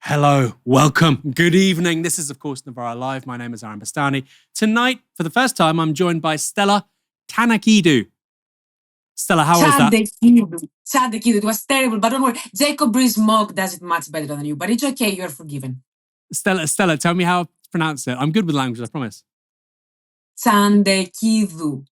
Hello, welcome, good evening. This is, of course, Novara Live. My name is Bastani. Tonight, for the first time, I'm joined by Stella Tsantekidou. Stella, how was that? Tsantekidou, it was terrible, but don't worry. Jacob Rees-Mogg does it much better than you, but it's okay, you're forgiven. Stella, tell me how to pronounce it. I'm good with languages, I promise. Tsantekidou.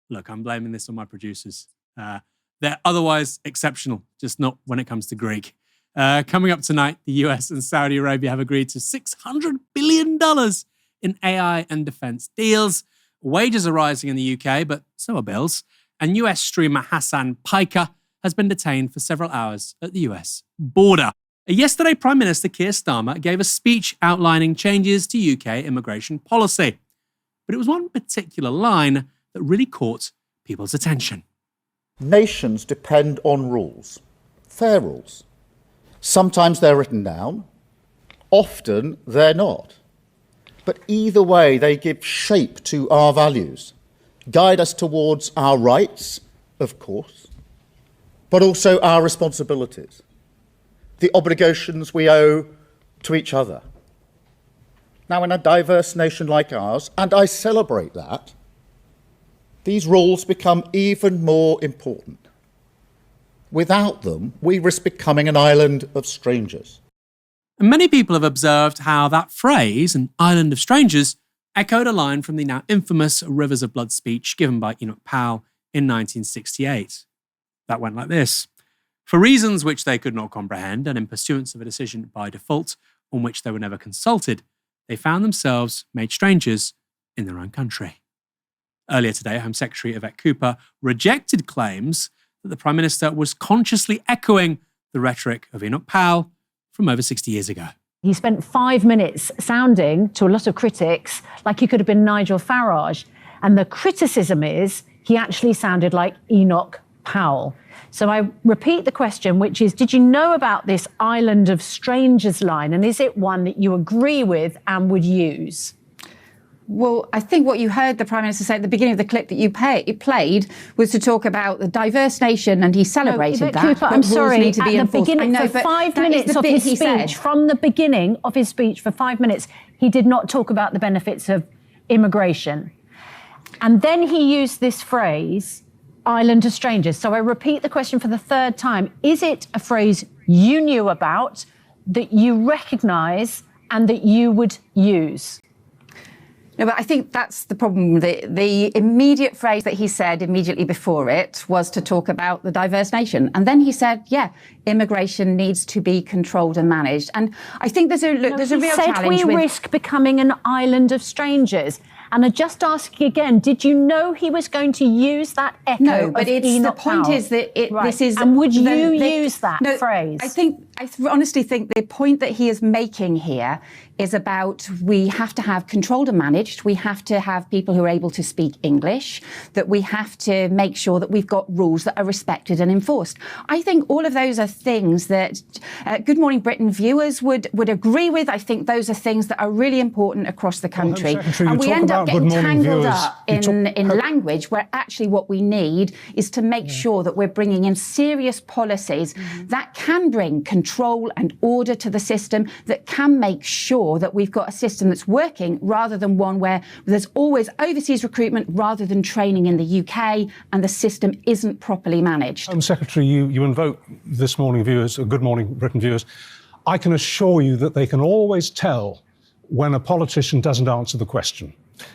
Look, I'm blaming this on my producers. They're otherwise exceptional, just not when it comes to Greek. Coming up tonight, the US and Saudi Arabia have agreed to $600 billion in AI and defense deals. Wages are rising in the UK, but so are bills. And US streamer Hasan Piker has been detained for several hours at the US border. Yesterday, Prime Minister Keir Starmer gave a speech outlining changes to UK immigration policy. But it was one particular line that really caught people's attention. Nations depend on rules, fair rules. Sometimes they're written down, often they're not. But either way, they give shape to our values, guide us towards our rights, of course, but also our responsibilities, the obligations we owe to each other. Now, in a diverse nation like ours, and I celebrate that, these rules become even more important. Without them, we risk becoming an island of strangers. And many people have observed how that phrase, an island of strangers, echoed a line from the now infamous Rivers of Blood speech given by Enoch Powell in 1968. That went like this. For reasons which they could not comprehend, and in pursuance of a decision by default on which they were never consulted, they found themselves made strangers in their own country. Earlier today, Home Secretary Yvette Cooper rejected claims that the Prime Minister was consciously echoing the rhetoric of Enoch Powell from over 60 years ago. He spent 5 minutes sounding to a lot of critics like he could have been Nigel Farage. And the criticism is he actually sounded like Enoch Powell. So I repeat the question, which is, did you know about this island of strangers line? And is it one that you agree with and would use? Well, I think what you heard the Prime Minister say at the beginning of the clip that you played was to talk about the diverse nation, and he celebrated that. Cooper, I'm sorry, at the beginning, for 5 minutes of his speech, from the beginning of his speech for 5 minutes, he did not talk about the benefits of immigration. And then he used this phrase, island of strangers. So I repeat the question for the third time. Is it a phrase you knew about, that you recognise, and that you would use? No, but I think that's the problem. The immediate phrase that he said immediately before it was to talk about the diverse nation. And then he said, yeah, immigration needs to be controlled and managed. And I think there's a real challenge. We risk becoming an island of strangers. And I just ask again, did you know he was going to use that echo? No, but the point is that this is... And would you use that phrase? I honestly think the point that he is making here is about we have to have controlled and managed. We have to have people who are able to speak English, that we have to make sure that we've got rules that are respected and enforced. I think all of those are things that Good Morning Britain viewers would agree with. I think those are things that are really important across the country. And we end up getting tangled up in language where actually what we need is to make sure that we're bringing in serious policies that can bring control and order to the system, that can make sure that we've got a system that's working rather than one where there's always overseas recruitment rather than training in the UK and the system isn't properly managed. Secretary, you invoke this morning viewers, or Good Morning Britain viewers. I can assure you that they can always tell when a politician doesn't answer the question.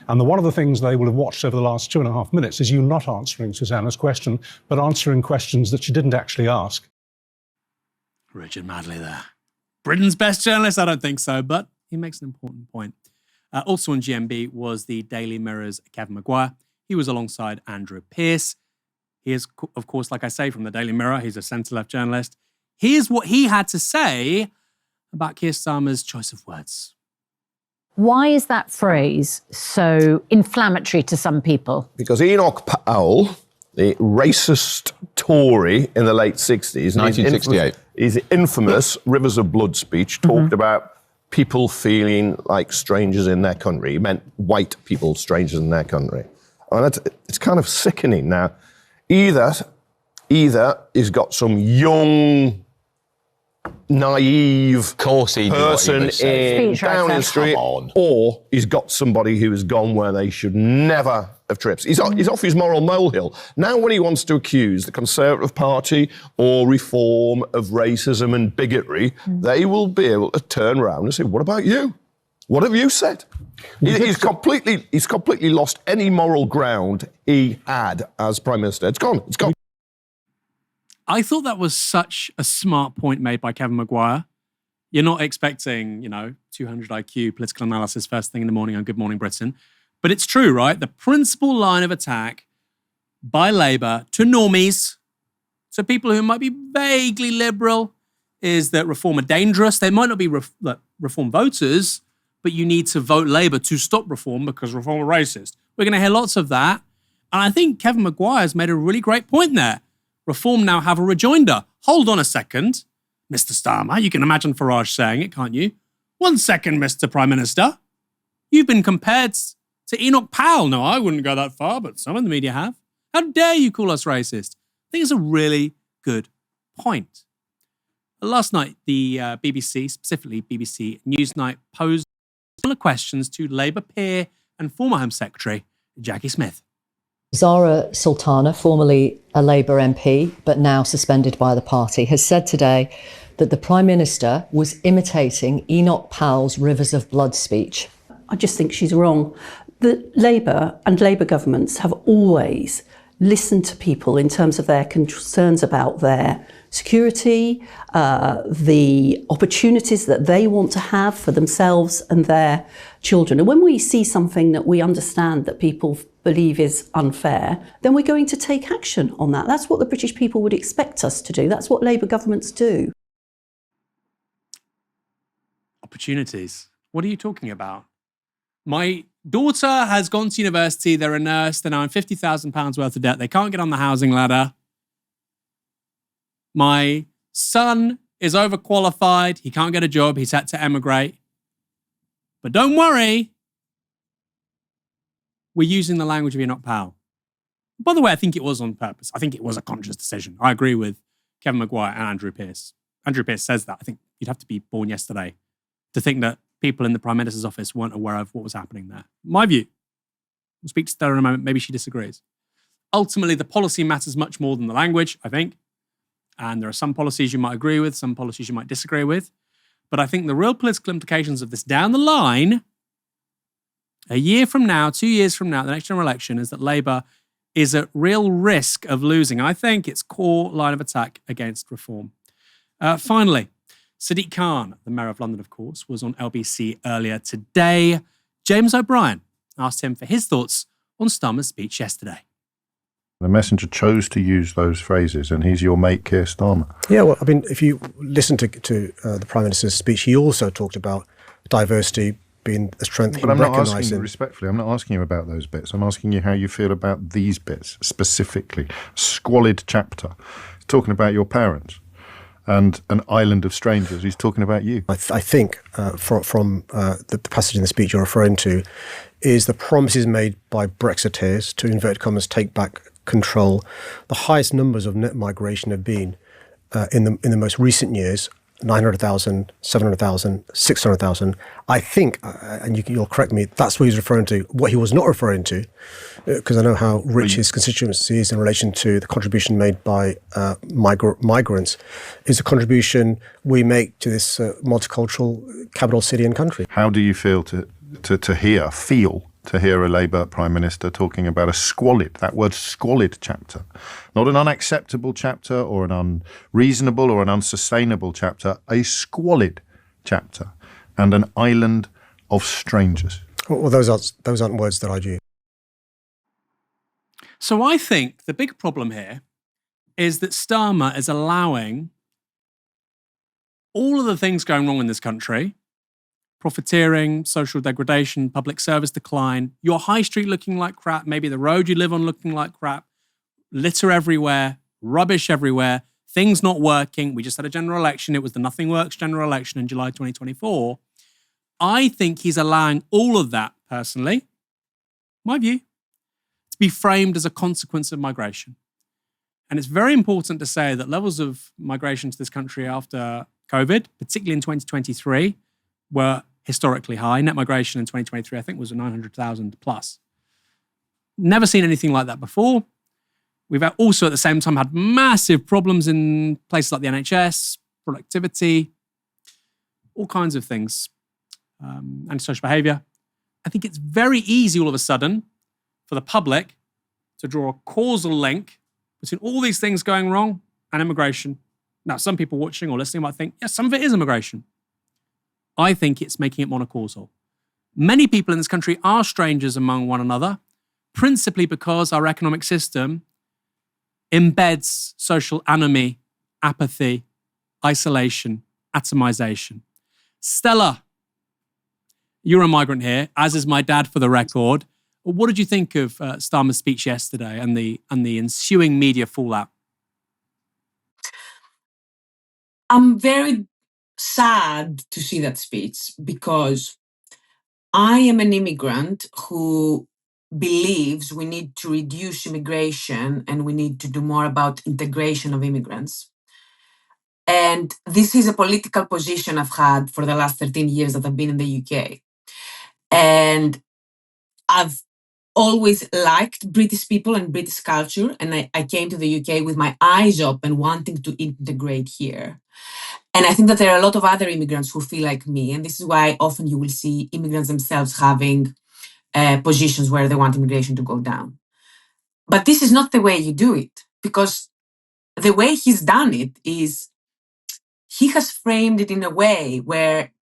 And one of the things they will have watched over the last 2.5 minutes is you not answering Susanna's question, but answering questions that she didn't actually ask. Richard Madley there. Britain's best journalist? I don't think so, but he makes an important point. Also on GMB was the Daily Mirror's Kevin Maguire. He was alongside Andrew Pearce. He is, of course, like I say, from the Daily Mirror. He's a centre-left journalist. Here's what he had to say about Keir Starmer's choice of words. Why is that phrase so inflammatory to some people? Because Enoch Powell, the racist Tory in the late 60s... 1968. His infamous Rivers of Blood speech talked about people feeling like strangers in their country. He meant white people, strangers in their country. And it's kind of sickening. Now, either he's got some young naive what person he would say. in Downing Street, Come on. or he's got somebody who has gone where they should never have tripped. He's off his moral molehill. Now when he wants to accuse the Conservative Party or Reform of racism and bigotry, they will be able to turn around and say, what about you? What have you said? He's completely lost any moral ground he had as Prime Minister. It's gone. It's gone. I thought that was such a smart point made by Kevin Maguire. You're not expecting, 200 IQ political analysis first thing in the morning on Good Morning Britain. But it's true, right? The principal line of attack by Labour to normies, to people who might be vaguely liberal, is that reform are dangerous. They might not be reform voters, but you need to vote Labour to stop reform because reform are racist. We're going to hear lots of that. And I think Kevin Maguire's made a really great point there. Reform now have a rejoinder. Hold on a second, Mr. Starmer. You can imagine Farage saying it, can't you? 1 second, Mr. Prime Minister. You've been compared to Enoch Powell. No, I wouldn't go that far, but some in the media have. How dare you call us racist? I think it's a really good point. Last night, the BBC, specifically BBC Newsnight, posed similar questions to Labour peer and former Home Secretary Jackie Smith. Zara Sultana, formerly a Labour MP, but now suspended by the party, has said today that the Prime Minister was imitating Enoch Powell's Rivers of Blood speech. I just think she's wrong. The Labour and Labour governments have always listened to people in terms of their concerns about their security, the opportunities that they want to have for themselves and their children. And when we see something that we understand that people believe is unfair, then we're going to take action on that. That's what the British people would expect us to do. That's what Labour governments do. Opportunities. What are you talking about? My daughter has gone to university. They're a nurse. They're now in £50,000 worth of debt. They can't get on the housing ladder. My son is overqualified. He can't get a job. He's had to emigrate. But don't worry. We're using the language of Enoch Powell. By the way, I think it was on purpose. I think it was a conscious decision. I agree with Kevin Maguire and Andrew Pearce. Andrew Pearce says that. I think you'd have to be born yesterday to think that people in the Prime Minister's office weren't aware of what was happening there. My view. We'll speak to Stella in a moment. Maybe she disagrees. Ultimately, the policy matters much more than the language, I think. And there are some policies you might agree with, some policies you might disagree with. But I think the real political implications of this down the line, a year from now, 2 years from now, the next general election, is that Labour is at real risk of losing, I think, its core line of attack against reform. Finally, Sadiq Khan, the Mayor of London, of course, was on LBC earlier today. James O'Brien asked him for his thoughts on Starmer's speech yesterday. The Messenger chose to use those phrases, and he's your mate, Keir Starmer. Yeah, well, I mean, if you listen to the Prime Minister's speech, he also talked about diversity being a strength. But I'm not asking you, respectfully, I'm not asking you about those bits. I'm asking you how you feel about these bits, specifically. Squalid chapter. He's talking about your parents. And an island of strangers. He's talking about you. I think from the passage in the speech you're referring to is the promises made by Brexiteers to, inverted commas, take back control. The highest numbers of net migration have been in the most recent years, 900,000, 700,000, 600,000. I think, and you'll correct me, that's what he's referring to. What he was not referring to, because I know how rich his constituency is in relation to the contribution made by migrants, is the contribution we make to this multicultural capital city and country. How do you feel to hear a Labour Prime Minister talking about a squalid, that word squalid chapter, not an unacceptable chapter or an unreasonable or an unsustainable chapter, a squalid chapter and an island of strangers? Well, those aren't words that I'd use. So I think the big problem here is that Starmer is allowing all of the things going wrong in this country, profiteering, social degradation, public service decline, your high street looking like crap, maybe the road you live on looking like crap, litter everywhere, rubbish everywhere, things not working. We just had a general election. It was the Nothing Works general election in July 2024. I think he's allowing all of that, personally, my view, to be framed as a consequence of migration. And it's very important to say that levels of migration to this country after COVID, particularly in 2023, were historically high. Net migration in 2023, I think, was 900,000 plus. Never seen anything like that before. We've also at the same time had massive problems in places like the NHS, productivity, all kinds of things, antisocial behaviour. I think it's very easy all of a sudden for the public to draw a causal link between all these things going wrong and immigration. Now, some people watching or listening might think, yes, some of it is immigration. I think it's making it monocausal. Many people in this country are strangers among one another, principally because our economic system embeds social anomie, apathy, isolation, atomization. Stella, you're a migrant here, as is my dad for the record. What did you think of Starmer's speech yesterday and the ensuing media fallout? I'm very sad to see that speech because I am an immigrant who believes we need to reduce immigration and we need to do more about integration of immigrants. And this is a political position I've had for the last 13 years that I've been in the UK. And I've always liked British people and British culture. And I came to the UK with my eyes open, wanting to integrate here. And I think that there are a lot of other immigrants who feel like me. And this is why often you will see immigrants themselves having positions where they want immigration to go down. But this is not the way you do it, because the way he's done it is he has framed it in a way where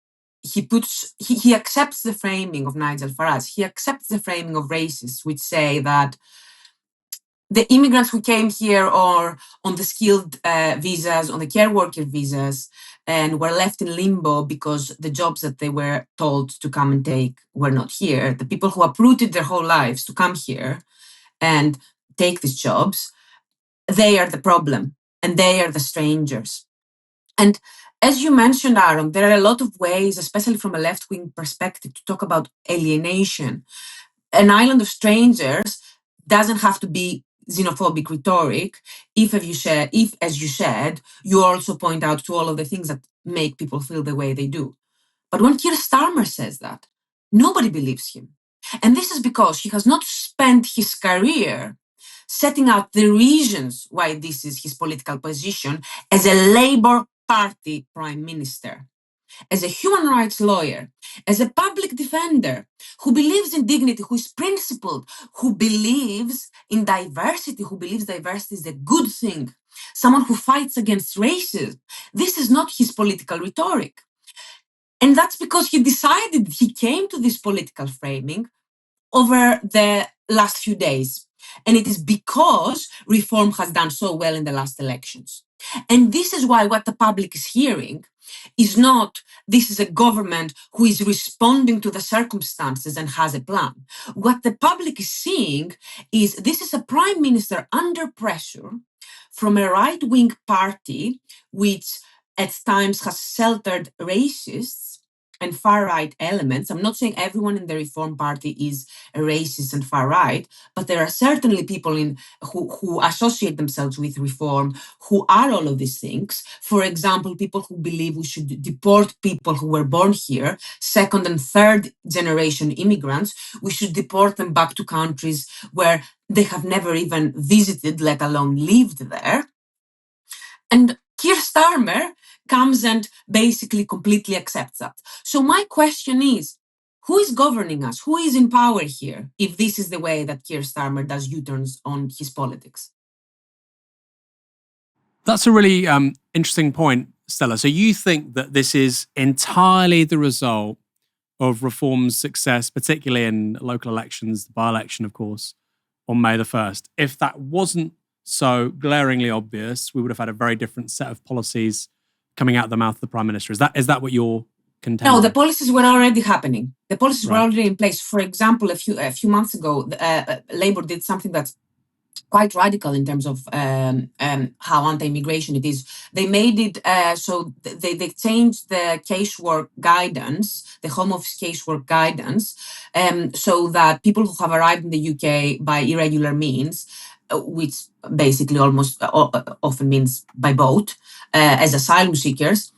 he accepts the framing of Nigel Farage. He accepts the framing of racists, which say that the immigrants who came here are on the skilled visas, on the care worker visas, and were left in limbo because the jobs that they were told to come and take were not here. The people who uprooted their whole lives to come here and take these jobs, they are the problem and they are the strangers. And as you mentioned, Aaron, there are a lot of ways, especially from a left-wing perspective, to talk about alienation. An island of strangers doesn't have to be xenophobic rhetoric if, as you said, you also point out to all of the things that make people feel the way they do. But when Keir Starmer says that, nobody believes him. And this is because he has not spent his career setting out the reasons why this is his political position as a Labour Party Prime Minister, as a human rights lawyer, as a public defender who believes in dignity, who is principled, who believes in diversity, who believes diversity is a good thing, someone who fights against racism. This is not his political rhetoric. And that's because he came to this political framing over the last few days. And it is because reform has done so well in the last elections. And this is why what the public is hearing is not, this is a government who is responding to the circumstances and has a plan. What the public is seeing is this is a prime minister under pressure from a right-wing party, which at times has sheltered racists and far-right elements. I'm not saying everyone in the Reform Party is a racist and far-right, but there are certainly people who associate themselves with Reform who are all of these things. For example, people who believe we should deport people who were born here, second and third generation immigrants. We should deport them back to countries where they have never even visited, let alone lived there. And Keir Starmer comes and basically completely accepts that. So my question is, who is governing us? Who is in power here if this is the way that Keir Starmer does U-turns on his politics? That's a really interesting point, Stella. So you think that this is entirely the result of Reform's success, particularly in local elections, the by-election, of course, on May the 1st. If that wasn't so glaringly obvious, we would have had a very different set of policies coming out of the mouth of the Prime Minister. Is that what you're contending? No, the policies were already happening. The policies were already in place. For example, a few months ago, Labour did something that's quite radical in terms of how anti-immigration it is. They made it so they changed the casework guidance, the Home Office casework guidance, so that people who have arrived in the UK by irregular means, which basically almost often means by boat, as asylum seekers,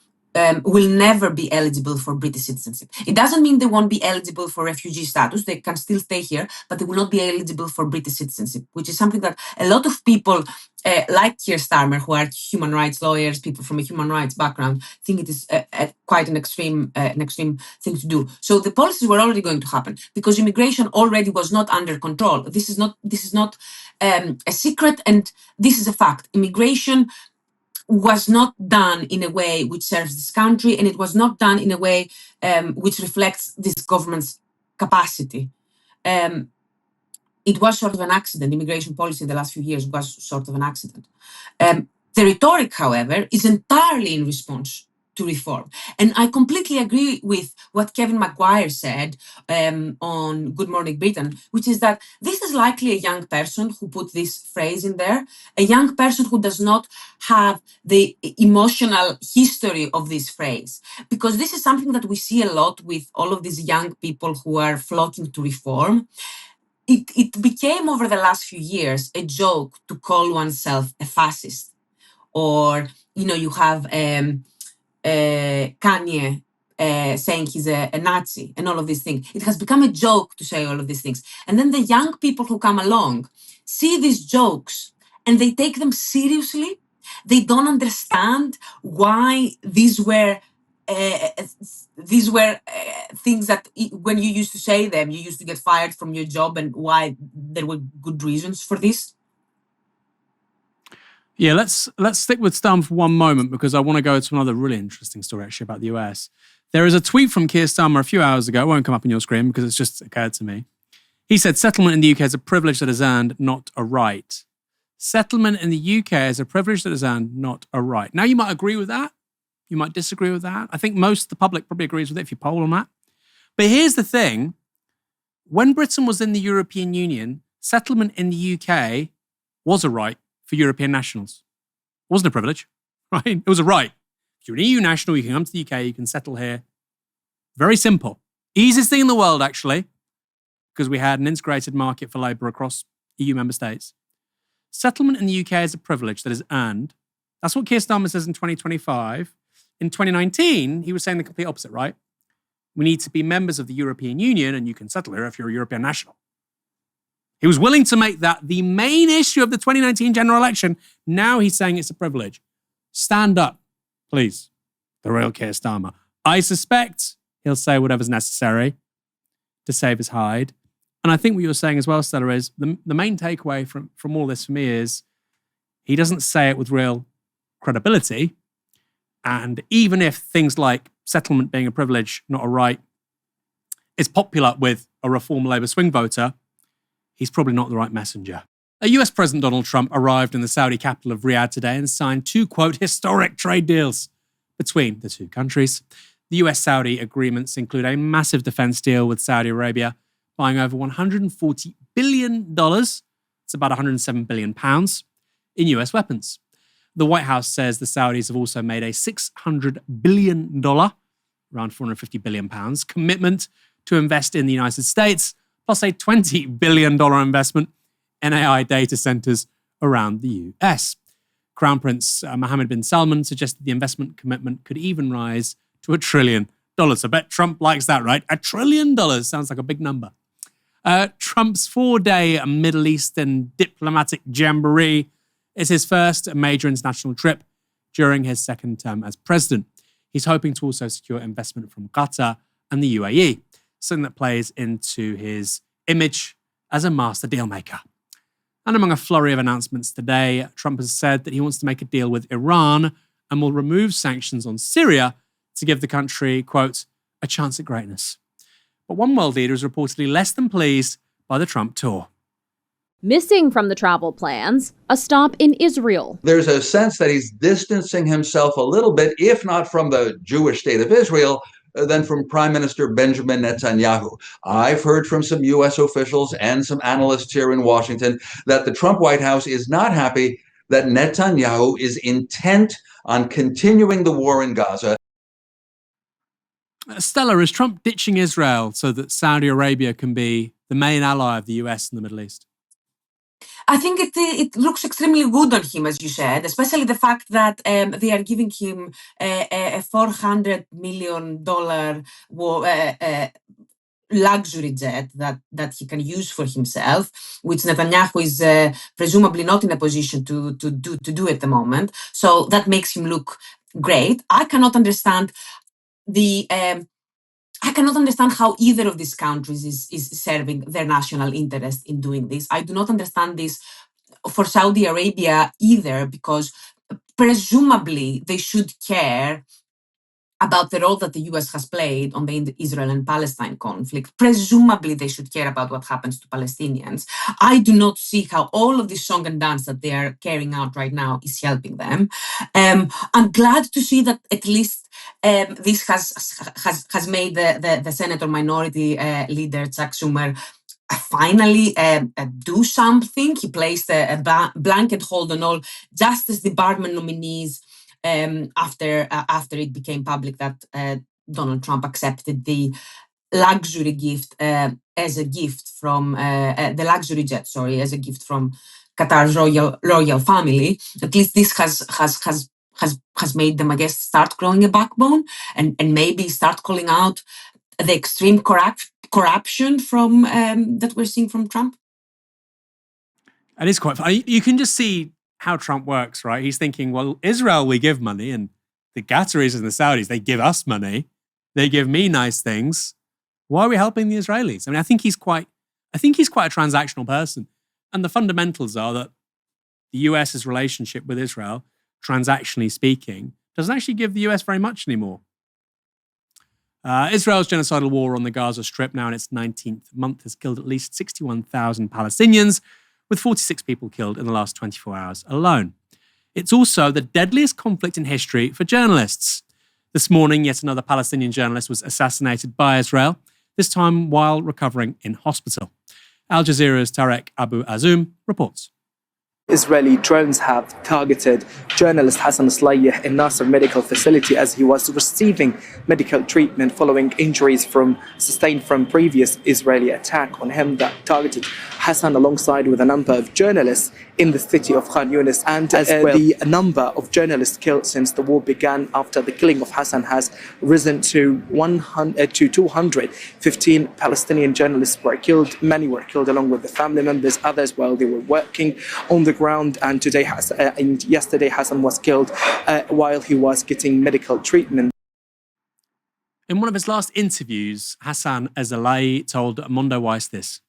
will never be eligible for British citizenship. It doesn't mean they won't be eligible for refugee status. They can still stay here, but they will not be eligible for British citizenship, which is something that a lot of people like Keir Starmer, who are human rights lawyers, people from a human rights background, think it is quite an extreme thing to do. So the policies were already going to happen because immigration already was not under control. This is not a secret, and this is a fact. Immigration was not done in a way which serves this country, and it was not done in a way which reflects this government's capacity. It was sort of an accident. Immigration policy in the last few years was sort of an accident. The rhetoric, however, is entirely in response to reform. And I completely agree with what Kevin Maguire said on Good Morning Britain, which is that this is likely a young person who put this phrase in there, a young person who does not have the emotional history of this phrase. Because this is something that we see a lot with all of these young people who are flocking to reform. It became, over the last few years, a joke to call oneself a fascist. Or, you have Kanye saying he's a Nazi and all of these things. It has become a joke to say all of these things. And then the young people who come along see these jokes and they take them seriously. They don't understand why these were things that when you used to say them, you used to get fired from your job, and why there were good reasons for this. Yeah, let's stick with Starmer for one moment, because I want to go to another really interesting story actually about the US. There is a tweet from Keir Starmer a few hours ago. It won't come up on your screen because it's just occurred to me. He said, settlement in the UK is a privilege that is earned, not a right. Settlement in the UK is a privilege that is earned, not a right. Now, you might agree with that. You might disagree with that. I think most of the public probably agrees with it if you poll on that. But here's the thing. When Britain was in the European Union, settlement in the UK was a right for European nationals. It wasn't a privilege, right? It was a right. If you're an EU national, you can come to the UK, you can settle here. Very simple. Easiest thing in the world, actually, because we had an integrated market for labour across EU member states. Settlement in the UK is a privilege that is earned. That's what Keir Starmer says in 2025. In 2019, he was saying the complete opposite, right? We need to be members of the European Union, and you can settle here if you're a European national. He was willing to make that the main issue of the 2019 general election. Now he's saying it's a privilege. Stand up, please, the real Keir Starmer. I suspect he'll say whatever's necessary to save his hide. And I think what you're saying as well, Stella, is the main takeaway from all this for me is he doesn't say it with real credibility. And even if things like settlement being a privilege, not a right, is popular with a Reform Labour swing voter, he's probably not the right messenger. US President Donald Trump arrived in the Saudi capital of Riyadh today and signed two, quote, historic trade deals between the two countries. The US-Saudi agreements include a massive defense deal with Saudi Arabia, buying over $140 billion, it's about £107 billion, in US weapons. The White House says the Saudis have also made a $600 billion, around £450 billion, commitment to invest in the United States, plus a $20 billion investment in AI data centers around the US. Crown Prince Mohammed bin Salman suggested the investment commitment could even rise to $1 trillion. I bet Trump likes that, right? $1 trillion sounds like a big number. Trump's 4-day Middle Eastern diplomatic jamboree is his first major international trip during his second term as president. He's hoping to also secure investment from Qatar and the UAE, something that plays into his image as a master deal maker. And among a flurry of announcements today, Trump has said that he wants to make a deal with Iran and will remove sanctions on Syria to give the country, quote, a chance at greatness. But one world leader is reportedly less than pleased by the Trump tour. Missing from the travel plans, a stop in Israel. There's a sense that he's distancing himself a little bit, if not from the Jewish state of Israel, then from Prime Minister Benjamin Netanyahu. I've heard from some U.S. officials and some analysts here in Washington that the Trump White House is not happy that Netanyahu is intent on continuing the war in Gaza. Stella, is Trump ditching Israel so that Saudi Arabia can be the main ally of the US in the Middle East? I think it looks extremely good on him, as you said, especially the fact that they are giving him a $400 million luxury jet that he can use for himself, which Netanyahu is presumably not in a position to do at the moment. So that makes him look great. I cannot understand how either of these countries is serving their national interest in doing this. I do not understand this for Saudi Arabia either, because presumably they should care about the role that the US has played on the Israel and Palestine conflict. Presumably they should care about what happens to Palestinians. I do not see how all of this song and dance that they are carrying out right now is helping them. I'm glad to see that at least this has made the Senator Minority Leader Chuck Schumer finally do something. He placed a blanket hold on all Justice Department nominees after it became public that Donald Trump accepted the luxury gift as a gift from the luxury jet, as a gift from Qatar's royal family. At least this has made them, I guess, start growing a backbone and maybe start calling out the extreme corruption from that we're seeing from Trump. It is quite funny. You can just see how Trump works, right? He's thinking, well, Israel, we give money, and the Qataris and the Saudis, they give us money. They give me nice things. Why are we helping the Israelis? I mean, I think he's quite a transactional person. And the fundamentals are that the US's relationship with Israel, transactionally speaking, doesn't actually give the US very much anymore. Israel's genocidal war on the Gaza Strip, now in its 19th month, has killed at least 61,000 Palestinians, with 46 people killed in the last 24 hours alone. It's also the deadliest conflict in history for journalists. This morning, yet another Palestinian journalist was assassinated by Israel, this time while recovering in hospital. Al Jazeera's Tarek Abu Azum reports. Israeli drones have targeted journalist Hasan Piker in Nasser Medical Facility as he was receiving medical treatment following injuries sustained from previous Israeli attack on him that targeted Hasan alongside with a number of journalists in the city of Khan Yunis. And as well, the number of journalists killed since the war began after the killing of Hasan has risen to 215 Palestinian journalists were killed. Many were killed along with the family members. Others, while they were working on the ground. And yesterday, Hasan was killed while he was getting medical treatment. In one of his last interviews, Hassan Ezalai told Mondo Weiss this: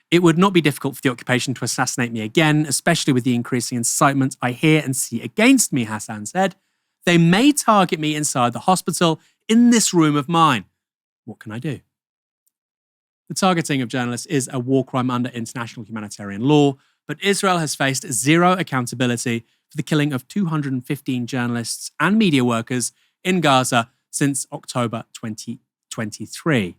"It would not be difficult for the occupation to assassinate me again, especially with the increasing incitement I hear and see against me," Hassan said. "They may target me inside the hospital in this room of mine. What can I do?" The targeting of journalists is a war crime under international humanitarian law, but Israel has faced zero accountability for the killing of 215 journalists and media workers in Gaza since October 2023.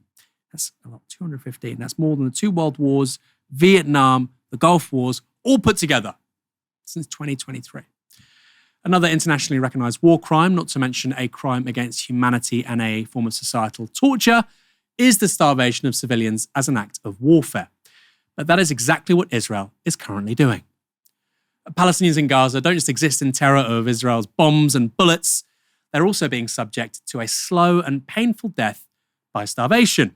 That's a lot, 215. That's more than the two world wars, Vietnam, the Gulf Wars, all put together since 2023. Another internationally recognized war crime, not to mention a crime against humanity and a form of societal torture, is the starvation of civilians as an act of warfare. But that is exactly what Israel is currently doing. Palestinians in Gaza don't just exist in terror of Israel's bombs and bullets, they're also being subject to a slow and painful death by starvation.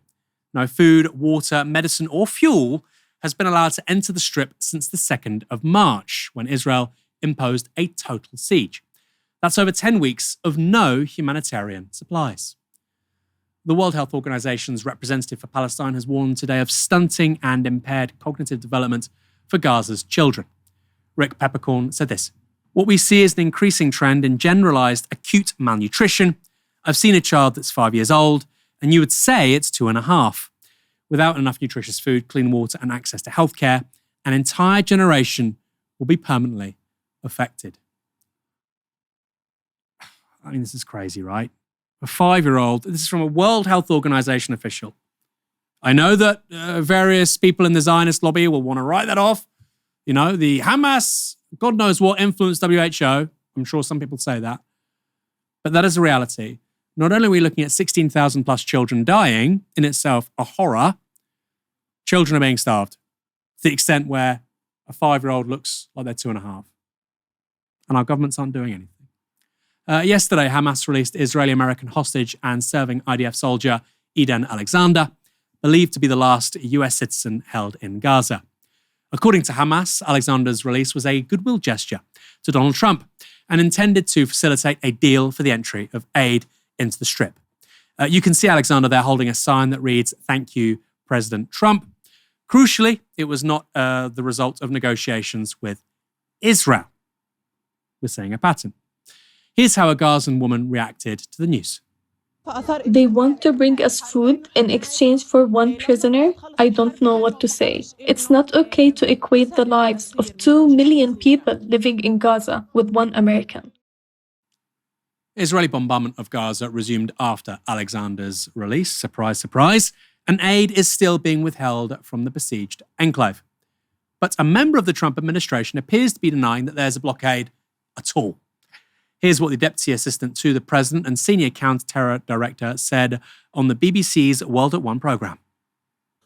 No food, water, medicine, or fuel has been allowed to enter the Strip since the 2nd of March, when Israel imposed a total siege. That's over 10 weeks of no humanitarian supplies. The World Health Organization's representative for Palestine has warned today of stunting and impaired cognitive development for Gaza's children. Rick Peppercorn said this: "What we see is an increasing trend in generalized acute malnutrition. I've seen a child that's 5 years old, and you would say it's 2.5. Without enough nutritious food, clean water, and access to healthcare, an entire generation will be permanently affected." I mean, this is crazy, right? A 5-year-old, this is from a World Health Organization official. I know that various people in the Zionist lobby will want to write that off. You know, the Hamas, God knows what, influenced WHO. I'm sure some people say that. But that is a reality. Not only are we looking at 16,000 plus children dying, in itself a horror, children are being starved. to the extent where a 5-year-old looks like they're 2.5. And our governments aren't doing anything. Yesterday, Hamas released Israeli-American hostage and serving IDF soldier Eden Alexander, believed to be the last US citizen held in Gaza. According to Hamas, Alexander's release was a goodwill gesture to Donald Trump and intended to facilitate a deal for the entry of aid into the Strip. You can see Alexander there holding a sign that reads, "Thank you, President Trump." Crucially, it was not the result of negotiations with Israel. We're seeing a pattern. Here's how a Gazan woman reacted to the news. They want to bring us food in exchange for one prisoner. I don't know what to say. It's not okay to equate the lives of 2 million people living in Gaza with one American. Israeli bombardment of Gaza resumed after Alexander's release. Surprise, surprise. And aid is still being withheld from the besieged enclave. But a member of the Trump administration appears to be denying that there's a blockade at all. Here's what the Deputy Assistant to the President and Senior Counter-Terror Director said on the BBC's World at One programme.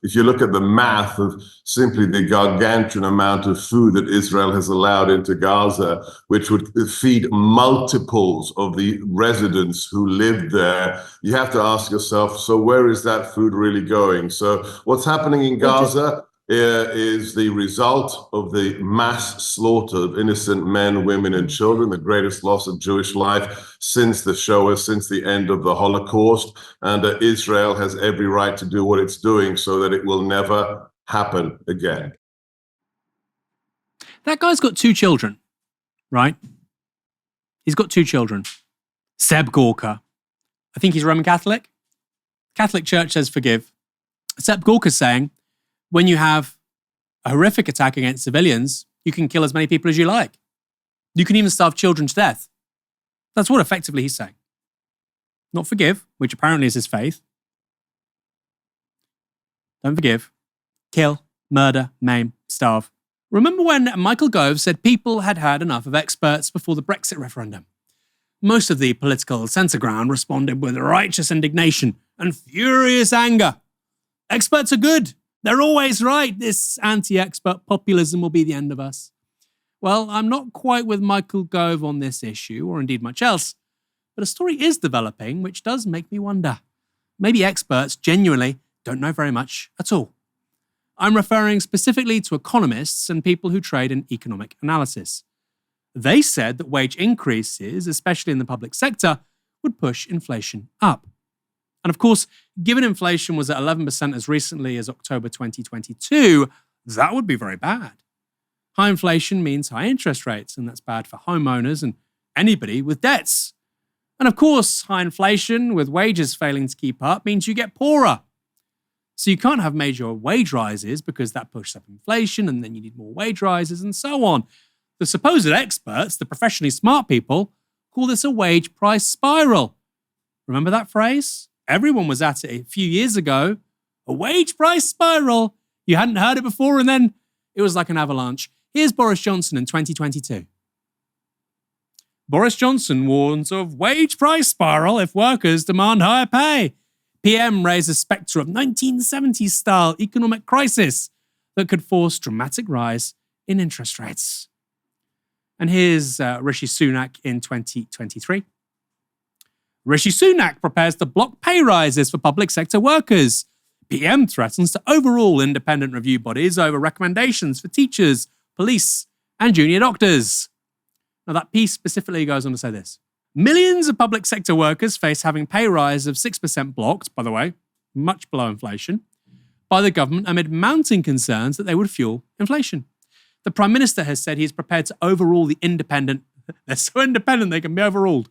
If you look at the math of simply the gargantuan amount of food that Israel has allowed into Gaza, which would feed multiples of the residents who lived there, you have to ask yourself, so where is that food really going? So what's happening in Gaza is the result of the mass slaughter of innocent men, women, and children, the greatest loss of Jewish life since the Shoah, since the end of the Holocaust. And Israel has every right to do what it's doing so that it will never happen again. That guy's got 2 children, right? He's got 2 children. Seb Gorka. I think he's Roman Catholic. Catholic Church says forgive. Seb Gorka's saying, when you have a horrific attack against civilians, you can kill as many people as you like. You can even starve children to death. That's what effectively he's saying. Not forgive, which apparently is his faith. Don't forgive. Kill, murder, maim, starve. Remember when Michael Gove said people had had enough of experts before the Brexit referendum? Most of the political centre ground responded with righteous indignation and furious anger. Experts are good. They're always right. This anti-expert populism will be the end of us. Well, I'm not quite with Michael Gove on this issue, or indeed much else, but a story is developing which does make me wonder. Maybe experts genuinely don't know very much at all. I'm referring specifically to economists and people who trade in economic analysis. They said that wage increases, especially in the public sector, would push inflation up. And of course, given inflation was at 11% as recently as October 2022, that would be very bad. High inflation means high interest rates, and that's bad for homeowners and anybody with debts. And of course, high inflation with wages failing to keep up means you get poorer. So you can't have major wage rises because that pushes up inflation, and then you need more wage rises and so on. The supposed experts, the professionally smart people, call this a wage price spiral. Remember that phrase? Everyone was at it a few years ago. A wage price spiral. You hadn't heard it before, and then it was like an avalanche. Here's Boris Johnson in 2022. Boris Johnson warns of wage price spiral if workers demand higher pay. PM raises spectre of 1970s-style economic crisis that could force dramatic rise in interest rates. And here's Rishi Sunak in 2023. Rishi Sunak prepares to block pay rises for public sector workers. PM threatens to overrule independent review bodies over recommendations for teachers, police, and junior doctors. Now, that piece specifically goes on to say this. Millions of public sector workers face having pay rise of 6% blocked, by the way, much below inflation, by the government amid mounting concerns that they would fuel inflation. The Prime Minister has said he is prepared to overrule the independent, they're so independent they can be overruled,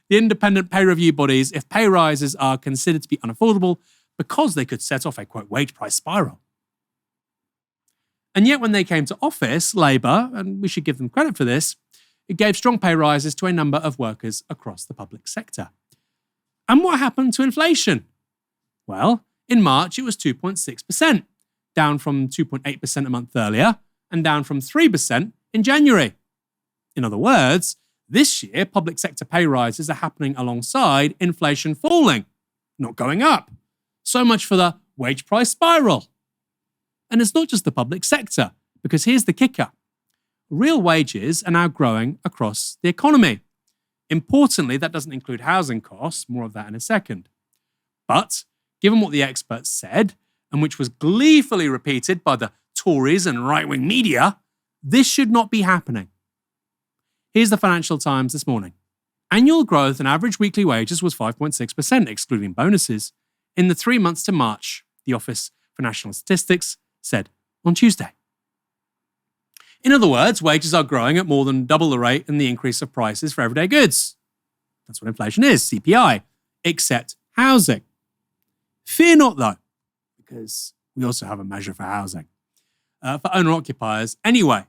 the independent pay review bodies if pay rises are considered to be unaffordable because they could set off a, quote, wage price spiral. And yet when they came to office, Labour, and we should give them credit for this, it gave strong pay rises to a number of workers across the public sector. And what happened to inflation? Well, in March it was 2.6%, down from 2.8% a month earlier, and down from 3% in January. In other words, this year, public sector pay rises are happening alongside inflation falling, not going up. So much for the wage price spiral. And it's not just the public sector, because here's the kicker. Real wages are now growing across the economy. Importantly, that doesn't include housing costs, more of that in a second. But given what the experts said, and which was gleefully repeated by the Tories and right-wing media, this should not be happening. Here's the Financial Times this morning. Annual growth in average weekly wages was 5.6%, excluding bonuses, in the 3 months to March, the Office for National Statistics said on Tuesday. In other words, wages are growing at more than double the rate in the increase of prices for everyday goods. That's what inflation is, CPI, except housing. Fear not, though, because we also have a measure for housing. For owner-occupiers anyway,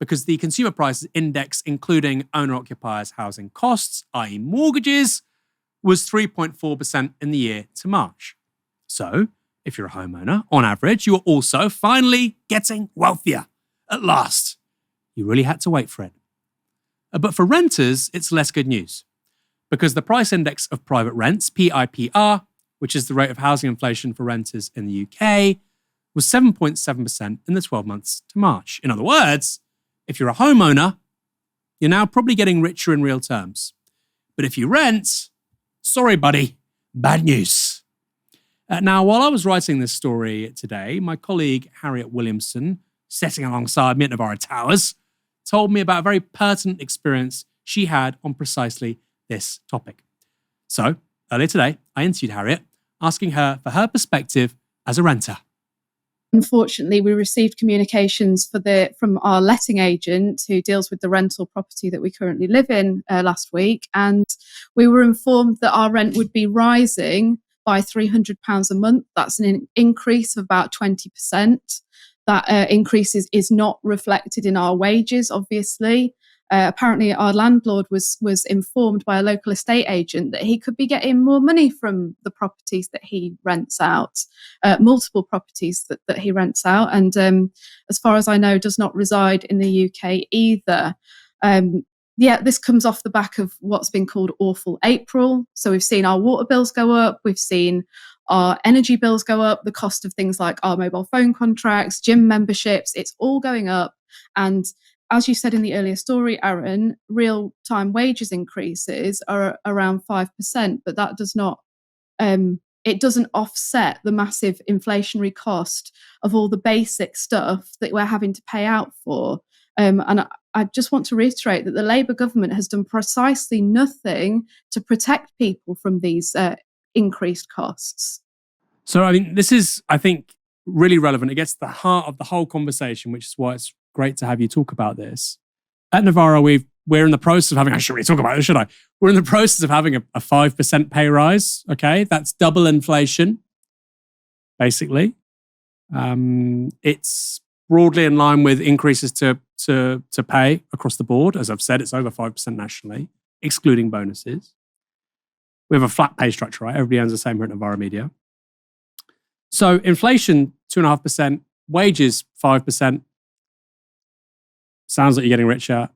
because the Consumer Prices Index, including owner-occupiers' housing costs, i.e. mortgages, was 3.4% in the year to March. So, if you're a homeowner, on average, you are also finally getting wealthier. At last. You really had to wait for it. But for renters, it's less good news. Because the price index of private rents, PIPR, which is the rate of housing inflation for renters in the UK, was 7.7% in the 12 months to March. In other words, if you're a homeowner, you're now probably getting richer in real terms. But if you rent, sorry, buddy, bad news. Now, while I was writing this story today, my colleague Harriet Williamson, sitting alongside me at Novara Towers, told me about a very pertinent experience she had on precisely this topic. So, earlier today, I interviewed Harriet, asking her for her perspective as a renter. Unfortunately, we received communications from our letting agent who deals with the rental property that we currently live in last week, and we were informed that our rent would be rising by £300 a month. That's an increase of about 20%. That increase is not reflected in our wages, obviously. Apparently, our landlord was informed by a local estate agent that he could be getting more money from the properties that he rents out, multiple properties that he rents out, and as far as I know, does not reside in the UK either. This comes off the back of what's been called Awful April. So we've seen our water bills go up, we've seen our energy bills go up, the cost of things like our mobile phone contracts, gym memberships, it's all going up. And as you said in the earlier story, Aaron, real-time wages increases are around 5%, but that does not, it doesn't offset the massive inflationary cost of all the basic stuff that we're having to pay out for. And I just want to reiterate that the Labour government has done precisely nothing to protect people from these increased costs. So, I mean, this is, I think, really relevant. It gets to the heart of the whole conversation, which is why it's great to have you talk about this. At Novara, we're in the process of having, I shouldn't really talk about this, should I? We're in the process of having a 5% pay rise, okay? That's double inflation, basically. It's broadly in line with increases to pay across the board. As I've said, it's over 5% nationally, excluding bonuses. We have a flat pay structure, right? Everybody earns the same here at Novara Media. So inflation, 2.5%, wages, 5%. Sounds like you're getting richer.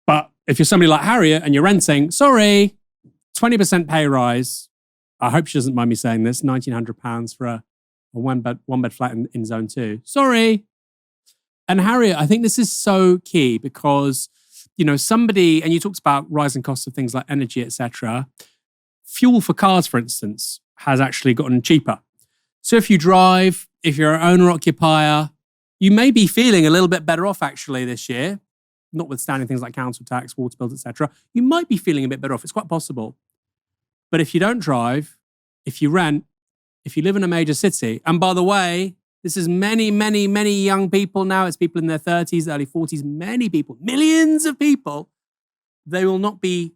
But if you're somebody like Harriet and you're renting, sorry, 20% pay rise. I hope she doesn't mind me saying this, £1,900 for a one bed flat in zone 2. Sorry. And Harriet, I think this is so key because, you know, somebody, and you talked about rising costs of things like energy, etc. Fuel for cars, for instance, has actually gotten cheaper. So if you drive, if you're an owner-occupier, you may be feeling a little bit better off actually this year, notwithstanding things like council tax, water bills, etc. You might be feeling a bit better off. It's quite possible. But if you don't drive, if you rent, if you live in a major city, and by the way, this is many, many, many young people now. It's people in their 30s, early 40s, many people, millions of people. They will not be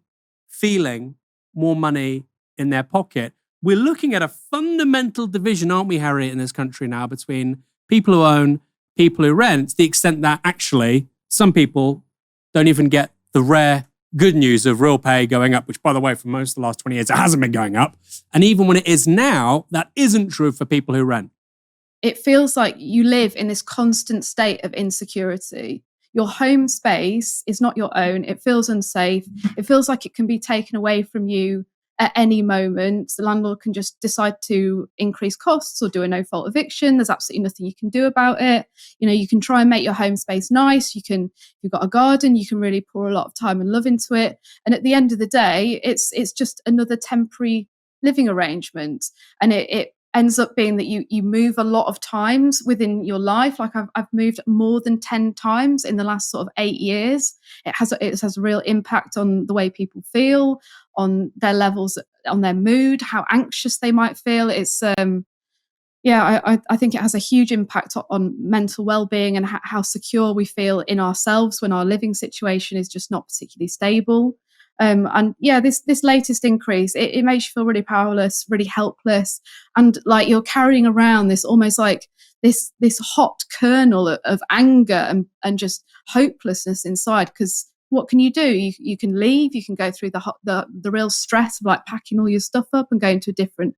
feeling more money in their pocket. We're looking at a fundamental division, aren't we, Harriet, in this country now between people who own, people who rent, to the extent that actually some people don't even get the rare good news of real pay going up, which, by the way, for most of the last 20 years, it hasn't been going up. And even when it is now, that isn't true for people who rent. It feels like you live in this constant state of insecurity. Your home space is not your own. It feels unsafe. It feels like it can be taken away from you at any moment. The landlord can just decide to increase costs or do a no-fault eviction. There's absolutely nothing you can do about it. You know, you can try and make your home space nice. You can, if you've got a garden, you can really pour a lot of time and love into it. And at the end of the day, it's just another temporary living arrangement. And it ends up being that you move a lot of times within your life. Like I've moved more than 10 times in the last sort of 8 years. It has a real impact on the way people feel, on their levels, on their mood, how anxious they might feel. It's I think it has a huge impact on mental well-being and how secure we feel in ourselves when our living situation is just not particularly stable. This latest increase, it makes you feel really powerless, really helpless, and like you're carrying around this almost like this hot kernel of anger and just hopelessness inside. Because what can you do? You can leave. You can go through the real stress of like packing all your stuff up and going to a different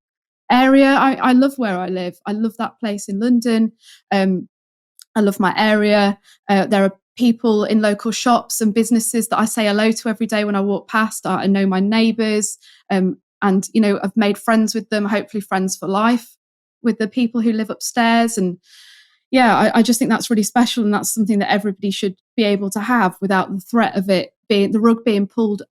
area. I love where I live. I love that place in London. I love my area. There are people in local shops and businesses that I say hello to every day when I walk past. I know my neighbours, and you know, I've made friends with them, hopefully friends for life with the people who live upstairs. And I just think that's really special, and that's something that everybody should be able to have without the threat of it being the rug being pulled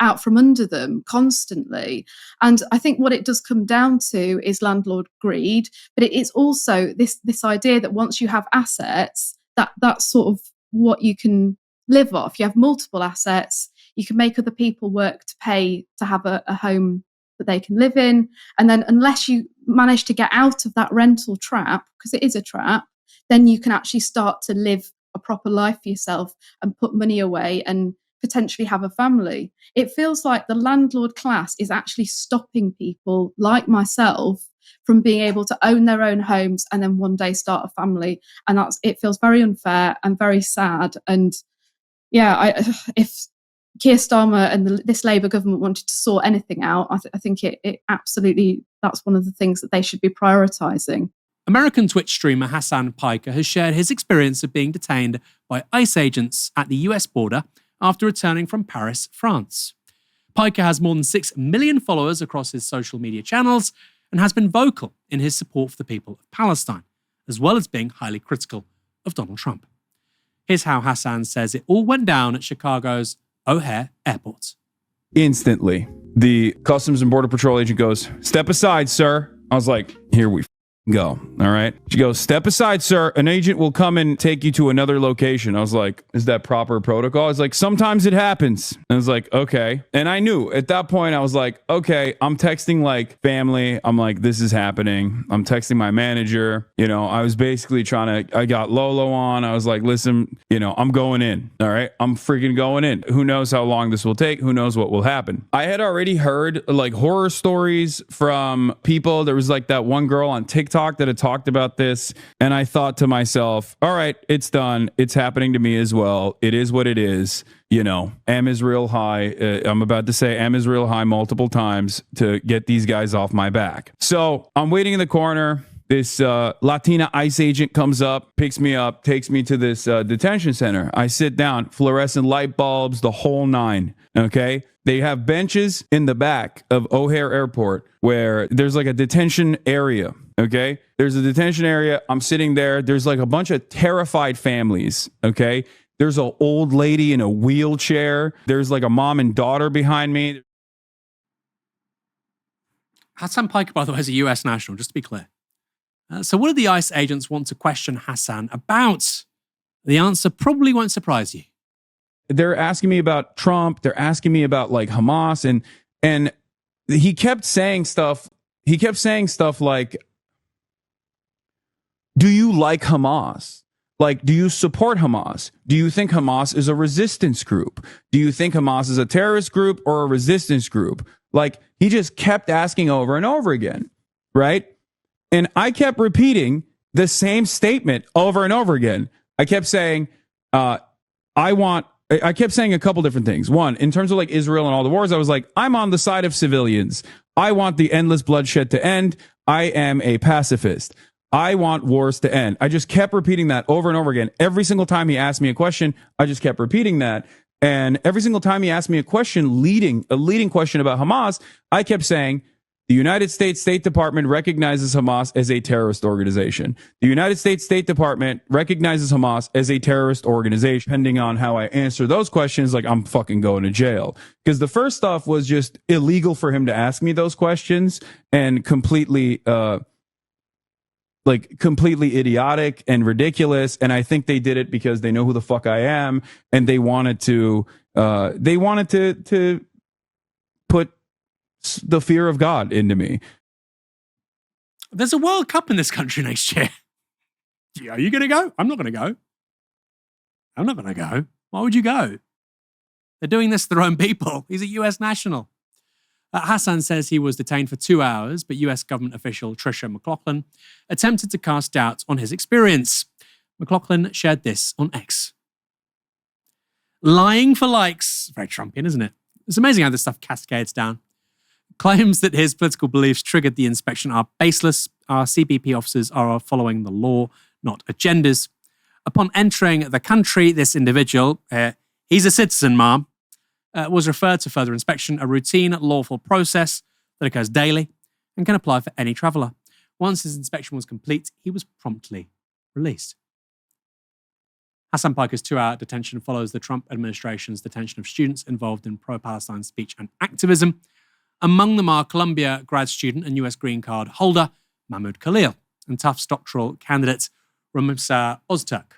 out from under them constantly. And I think what it does come down to is landlord greed, but it is also this idea that once you have assets, that's sort of what you can live off. You have multiple assets, you can make other people work to pay to have a home that they can live in. And then unless you manage to get out of that rental trap, because it is a trap, then you can actually start to live a proper life for yourself and put money away and potentially have a family. It feels like the landlord class is actually stopping people like myself from being able to own their own homes and then one day start a family. And it feels very unfair and very sad. And if Keir Starmer and this Labour government wanted to sort anything out, I think it absolutely, that's one of the things that they should be prioritising. American Twitch streamer Hasan Piker has shared his experience of being detained by ICE agents at the US border after returning from Paris, France. Piker has more than 6 million followers across his social media channels and has been vocal in his support for the people of Palestine, as well as being highly critical of Donald Trump. Here's how Hasan says it all went down at Chicago's O'Hare Airport. Instantly, the Customs and Border Patrol agent goes, "Step aside, sir." I was like, here we go. All right. She goes, "Step aside, sir. An agent will come and take you to another location." I was like, is that proper protocol? I was like, sometimes it happens. I was like, okay. And I knew at that point, I was like, okay, I'm texting like family. I'm like, this is happening. I'm texting my manager. You know, I was basically I got Lolo on. I was like, listen, you know, I'm going in. All right. I'm freaking going in. Who knows how long this will take? Who knows what will happen? I had already heard like horror stories from people. There was like that one girl on TikTok that had talked about this, and I thought to myself, all right, it's done. It's happening to me as well. It is what it is. You know, am Israel high. I'm about to say am Israel high multiple times to get these guys off my back. So I'm waiting in the corner. This Latina ICE agent comes up, picks me up, takes me to this detention center. I sit down, fluorescent light bulbs, the whole nine. Okay. They have benches in the back of O'Hare Airport where there's like a detention area. Okay. There's a detention area. I'm sitting there. There's like a bunch of terrified families. Okay. There's an old lady in a wheelchair. There's like a mom and daughter behind me. Hasan Piker, by the way, is a US national, just to be clear. So what do the ICE agents want to question Hasan about? The answer probably won't surprise you. They're asking me about Trump. They're asking me about like Hamas, and he kept saying stuff. He kept saying stuff like, do you like Hamas? Like, do you support Hamas? Do you think Hamas is a resistance group? Do you think Hamas is a terrorist group or a resistance group? Like, he just kept asking over and over again, right? And I kept repeating the same statement over and over again. I kept saying, I kept saying a couple different things. One, in terms of like Israel and all the wars, I was like, I'm on the side of civilians. I want the endless bloodshed to end. I am a pacifist. I want wars to end. I just kept repeating that over and over again. Every single time he asked me a question, I just kept repeating that. And every single time he asked me a question, a leading question about Hamas, I kept saying, the United States State Department recognizes Hamas as a terrorist organization. The United States State Department recognizes Hamas as a terrorist organization. Depending on how I answer those questions, like, I'm fucking going to jail. Because the first stuff was just illegal for him to ask me those questions and completely idiotic and ridiculous. And I think they did it because they know who the fuck I am, and they wanted to put the fear of God into me. There's a World Cup in this country next year. Are you going to go? I'm not going to go. I'm not going to go. Why would you go? They're doing this to their own people. He's a US national. Hasan says he was detained for 2 hours, but US government official Tricia McLaughlin attempted to cast doubt on his experience. McLaughlin shared this on X. Lying for likes. Very Trumpian, isn't it? It's amazing how this stuff cascades down. Claims that his political beliefs triggered the inspection are baseless. Our CBP officers are following the law, not agendas. Upon entering the country, this individual, he's a citizen, ma'am, was referred to further inspection, a routine lawful process that occurs daily and can apply for any traveller. Once his inspection was complete, he was promptly released. Hasan Piker's 2-hour detention follows the Trump administration's detention of students involved in pro-Palestine speech and activism. Among them are Columbia grad student and US green card holder Mahmoud Khalil and Tufts doctoral candidate Rumsia Ozturk.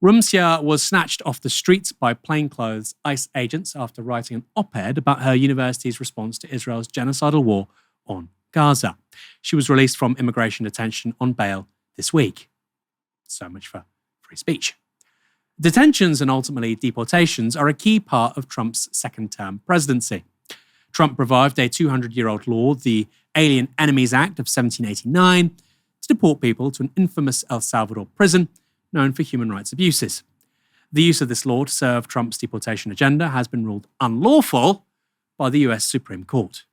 Rumsia was snatched off the streets by plainclothes ICE agents after writing an op-ed about her university's response to Israel's genocidal war on Gaza. She was released from immigration detention on bail this week. So much for free speech. Detentions and ultimately deportations are a key part of Trump's second-term presidency. Trump revived a 200-year-old law, the Alien Enemies Act of 1789, to deport people to an infamous El Salvador prison known for human rights abuses. The use of this law to serve Trump's deportation agenda has been ruled unlawful by the US Supreme Court.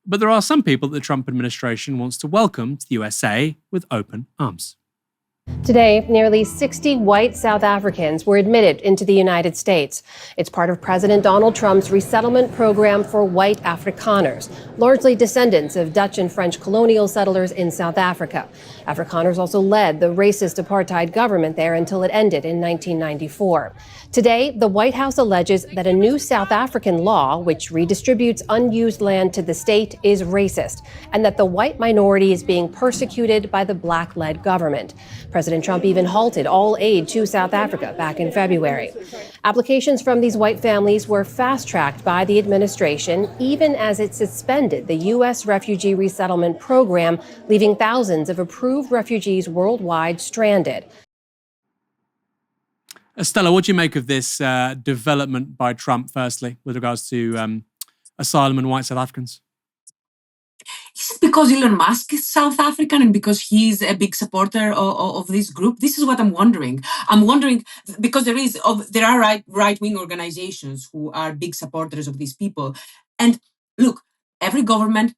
But there are some people that the Trump administration wants to welcome to the USA with open arms. Today, nearly 60 white South Africans were admitted into the United States. It's part of President Donald Trump's resettlement program for white Afrikaners, largely descendants of Dutch and French colonial settlers in South Africa. Afrikaners also led the racist apartheid government there until it ended in 1994. Today, the White House alleges that a new South African law, which redistributes unused land to the state, is racist, and that the white minority is being persecuted by the black-led government. President Trump even halted all aid to South Africa back in February. Applications from these white families were fast-tracked by the administration, even as it suspended the U.S. refugee resettlement program, leaving thousands of approved refugees worldwide stranded. Stella, what do you make of this development by Trump, firstly, with regards to asylum and white South Africans? Is it because Elon Musk is South African and because he's a big supporter of this group? This is what I'm wondering. I'm wondering because there are right-wing organizations who are big supporters of these people. And look, every government,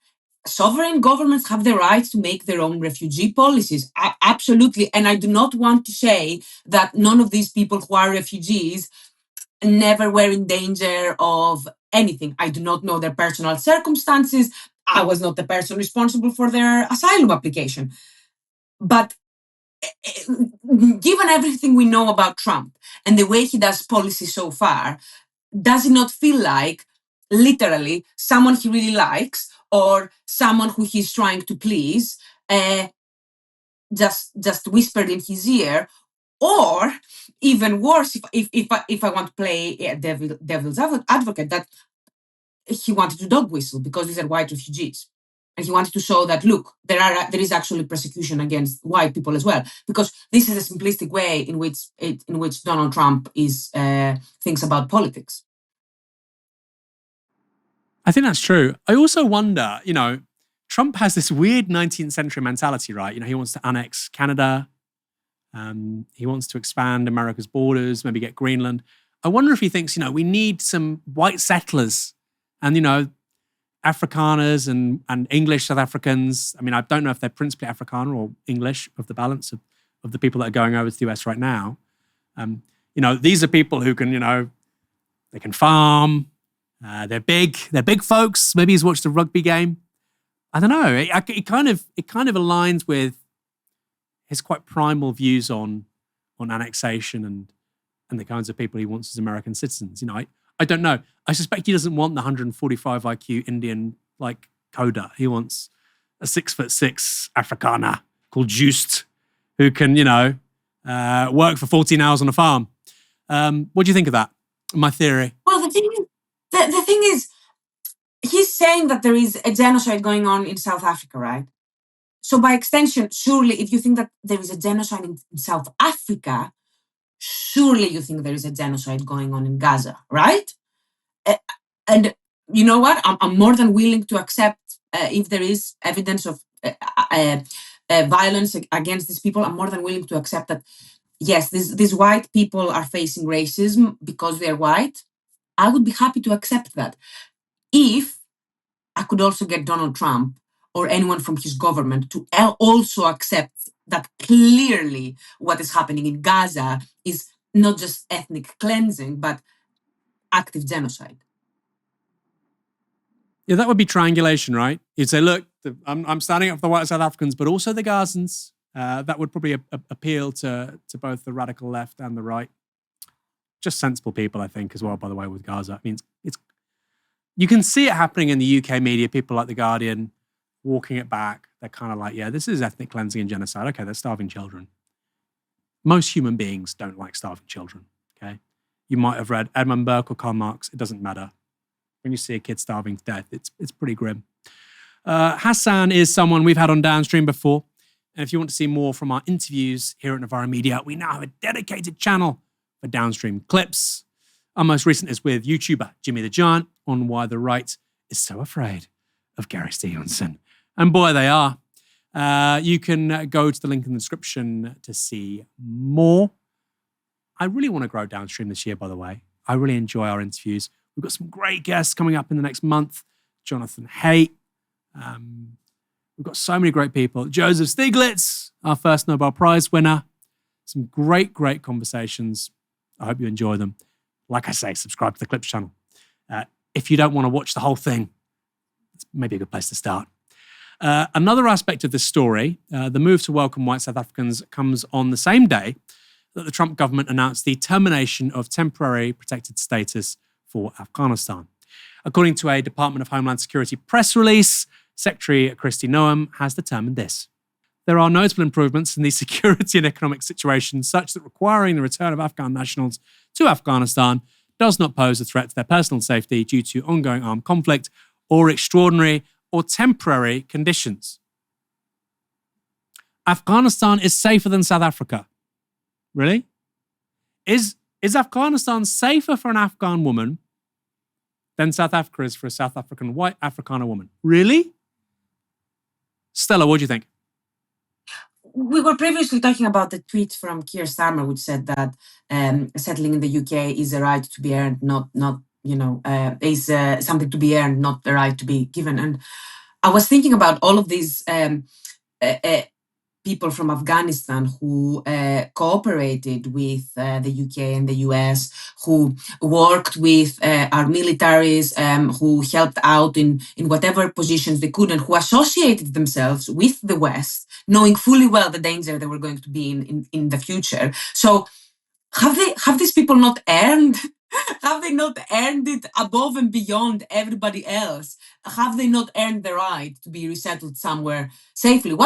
sovereign governments have the right to make their own refugee policies. Absolutely. And I do not want to say that none of these people who are refugees never were in danger of anything. I do not know their personal circumstances. I was not the person responsible for their asylum application. But given everything we know about Trump and the way he does policy so far, does it not feel like literally someone he really likes or someone who he's trying to please just whispered in his ear? Or even worse, if I want to play devil's advocate, that he wanted to dog whistle because these are white refugees. And he wanted to show that, look, there is actually persecution against white people as well. Because this is a simplistic way in which Donald Trump thinks about politics. I think that's true. I also wonder, Trump has this weird 19th century mentality, right? He wants to annex Canada. He wants to expand America's borders, maybe get Greenland. I wonder if he thinks, we need some white settlers and, Afrikaners and English South Africans. I mean, I don't know if they're principally Afrikaner or English of the balance of the people that are going over to the US right now. these are people who can, they can farm. They're big folks. Maybe he's watched a rugby game. I don't know. It kind of aligns with his quite primal views on annexation and the kinds of people he wants as American citizens. I don't know. I suspect he doesn't want the 145 IQ Indian coder. He wants a 6'6" Afrikaner called Just, who can work for 14 hours on a farm. What do you think of that? My theory. Well, the thing is, he's saying that there is a genocide going on in South Africa, right? So by extension, surely if you think that there is a genocide in South Africa, surely you think there is a genocide going on in Gaza, right? And you know what? I'm more than willing to accept if there is evidence of violence against these people. I'm more than willing to accept that, yes, these white people are facing racism because they're white. I would be happy to accept that. If I could also get Donald Trump or anyone from his government to also accept that clearly what is happening in Gaza is not just ethnic cleansing, but active genocide. Yeah, that would be triangulation, right? You'd say, look, I'm standing up for the white South Africans, but also the Gazans. That would probably appeal to both the radical left and the right. Just sensible people, I think, as well, by the way, with Gaza. I mean, it's you can see it happening in the UK media, people like The Guardian walking it back. They're kind of like, yeah, this is ethnic cleansing and genocide. Okay, they're starving children. Most human beings don't like starving children, okay? You might have read Edmund Burke or Karl Marx. It doesn't matter. When you see a kid starving to death, it's pretty grim. Hasan is someone we've had on Downstream before. And if you want to see more from our interviews here at Novara Media, we now have a dedicated channel for Downstream clips. Our most recent is with YouTuber Jimmy the Giant on why the right is so afraid of Gary Stevenson. And boy, they are. You can go to the link in the description to see more. I really want to grow Downstream this year, by the way. I really enjoy our interviews. We've got some great guests coming up in the next month. Jonathan Haidt. We've got so many great people. Joseph Stiglitz, our first Nobel Prize winner. Some great, great conversations. I hope you enjoy them. Like I say, subscribe to the Clips channel. If you don't want to watch the whole thing, it's maybe a good place to start. Another aspect of this story, the move to welcome white South Africans comes on the same day that the Trump government announced the termination of temporary protected status for Afghanistan. According to a Department of Homeland Security press release, Secretary Kristi Noem has determined this. There are notable improvements in the security and economic situation such that requiring the return of Afghan nationals to Afghanistan does not pose a threat to their personal safety due to ongoing armed conflict or extraordinary or temporary conditions. Afghanistan is safer than South Africa. Really? Is Afghanistan safer for an Afghan woman than South Africa is for a South African white Afrikaner woman? Really? Stella, what do you think? We were previously talking about the tweet from Keir Starmer, which said that settling in the UK is a right to be earned, is something to be earned, not the right to be given. And I was thinking about all of these people from Afghanistan who cooperated with the UK and the US, who worked with our militaries, who helped out in whatever positions they could, and who associated themselves with the West, knowing fully well the danger they were going to be in the future. So have these people not earned? Have they not earned it above and beyond everybody else? Have they not earned the right to be resettled somewhere safely?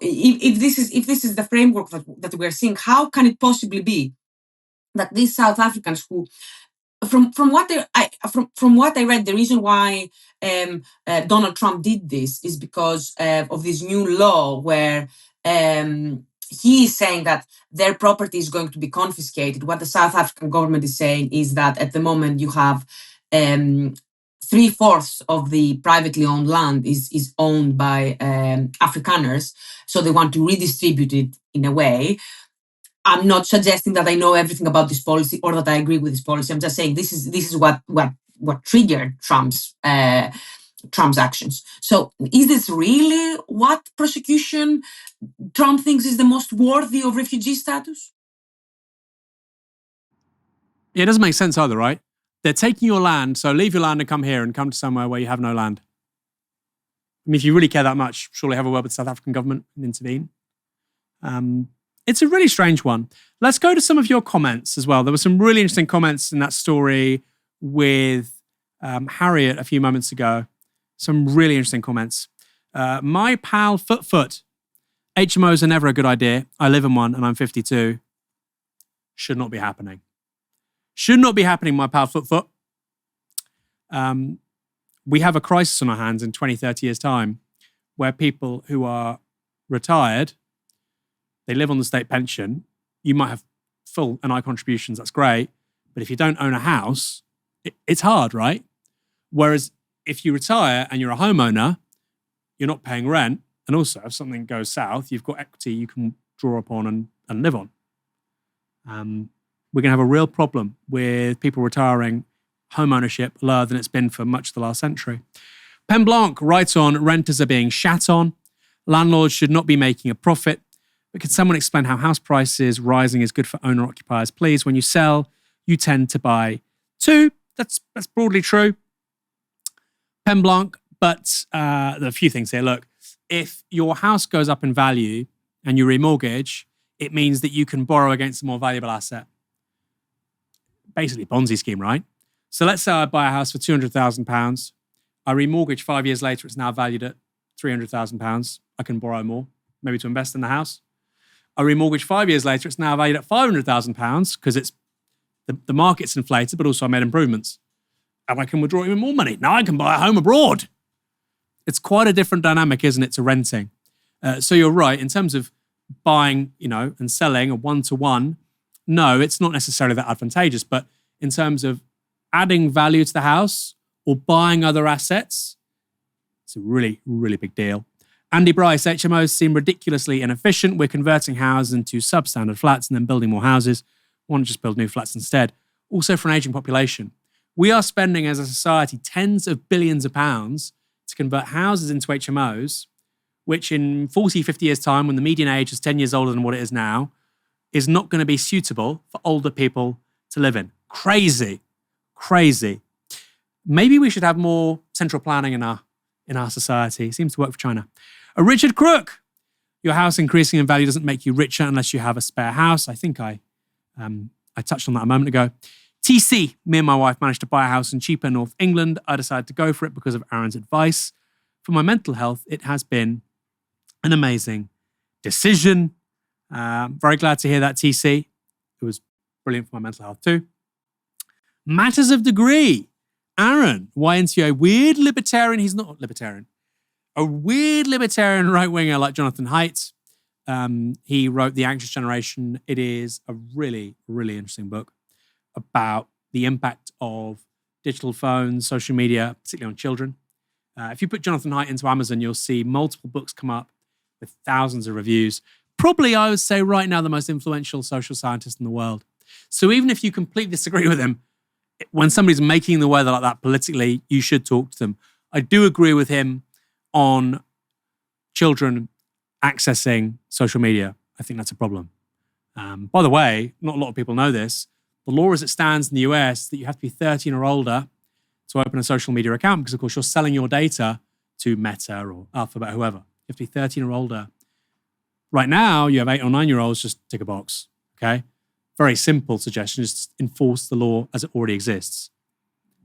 If this is the framework that we're seeing, how can it possibly be that these South Africans who, from what I read, the reason why Donald Trump did this is because of this new law where he is saying that their property is going to be confiscated. What the South African government is saying is that at the moment you have 3/4 of the privately owned land is owned by Afrikaners, so they want to redistribute it in a way. I'm not suggesting that I know everything about this policy or that I agree with this policy. I'm just saying this is what triggered Trump's actions. So is this really what prosecution Trump thinks is the most worthy of refugee status? It doesn't make sense either, right? They're taking your land, so leave your land and come here and come to somewhere where you have no land. I mean, if you really care that much, surely have a word with the South African government and intervene. It's a really strange one. Let's go to some of your comments as well. There were some really interesting comments in that story with Harriet a few moments ago. Some really interesting comments. My pal Foot. HMOs are never a good idea. I live in one and I'm 52. Should not be happening. Should not be happening, my pal Foot. We have a crisis on our hands in 20, 30 years' time where people who are retired, they live on the state pension. You might have full NI contributions, that's great. But if you don't own a house, it's hard, right? Whereas if you retire and you're a homeowner, you're not paying rent. And also, if something goes south, you've got equity you can draw upon and live on. We're going to have a real problem with people retiring home ownership lower than it's been for much of the last century. Pen Blanc writes on, renters are being shat on. Landlords should not be making a profit. But can someone explain how house prices rising is good for owner-occupiers? Please, when you sell, you tend to buy two. That's broadly true. Pen Blanc, but there are a few things here. Look, if your house goes up in value and you remortgage, it means that you can borrow against a more valuable asset. Basically, Ponzi scheme, right? So let's say I buy a house for £200,000. I remortgage 5 years later, it's now valued at £300,000. I can borrow more, maybe to invest in the house. I remortgage 5 years later, it's now valued at £500,000 because it's the market's inflated, but also I made improvements. And I can withdraw even more money. Now I can buy a home abroad. It's quite a different dynamic, isn't it, to renting? So you're right, in terms of buying, and selling a one-to-one, no, it's not necessarily that advantageous. But in terms of adding value to the house or buying other assets, it's a really, really big deal. Andy Bryce, HMOs seem ridiculously inefficient. We're converting houses into substandard flats and then building more houses. Why not just build new flats instead? Also for an aging population. We are spending as a society tens of billions of pounds to convert houses into HMOs, which in 40, 50 years' time, when the median age is 10 years older than what it is now, is not going to be suitable for older people to live in. Crazy. Maybe we should have more central planning in our society. It seems to work for China. Richard Crook, your house increasing in value doesn't make you richer unless you have a spare house. I think I touched on that a moment ago. TC, me and my wife managed to buy a house in cheaper North England. I decided to go for it because of Aaron's advice. For my mental health, it has been an amazing decision. Very glad to hear that, TC. It was brilliant for my mental health too. Matters of degree. Aaron, why into a weird libertarian? He's not libertarian. A weird libertarian right-winger like Jonathan Haidt. He wrote The Anxious Generation. It is a really, really interesting book about the impact of digital phones, social media, particularly on children. If you put Jonathan Haidt into Amazon, you'll see multiple books come up with thousands of reviews. Probably, I would say right now, the most influential social scientist in the world. So even if you completely disagree with him, when somebody's making the weather like that politically, you should talk to them. I do agree with him on children accessing social media. I think that's a problem. By the way, not a lot of people know this. The law as it stands in the US that you have to be 13 or older to open a social media account because, of course, you're selling your data to Meta or Alphabet, whoever. You have to be 13 or older. Right now, you have 8 or 9-year-olds, just tick a box, okay? Very simple suggestion, just enforce the law as it already exists.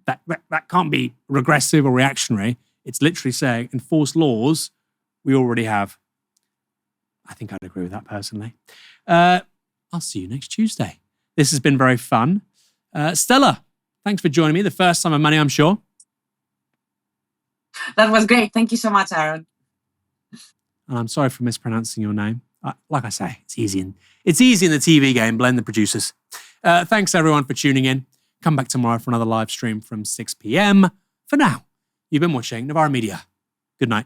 That can't be regressive or reactionary. It's literally saying enforce laws we already have. I think I'd agree with that personally. I'll see you next Tuesday. This has been very fun. Stella, thanks for joining me. The first time of many, I'm sure. That was great. Thank you so much, Aaron. And I'm sorry for mispronouncing your name. Like I say, it's easy in the TV game. Blame the producers. Thanks, everyone, for tuning in. Come back tomorrow for another live stream from 6 p.m. For now, you've been watching Novara Media. Good night.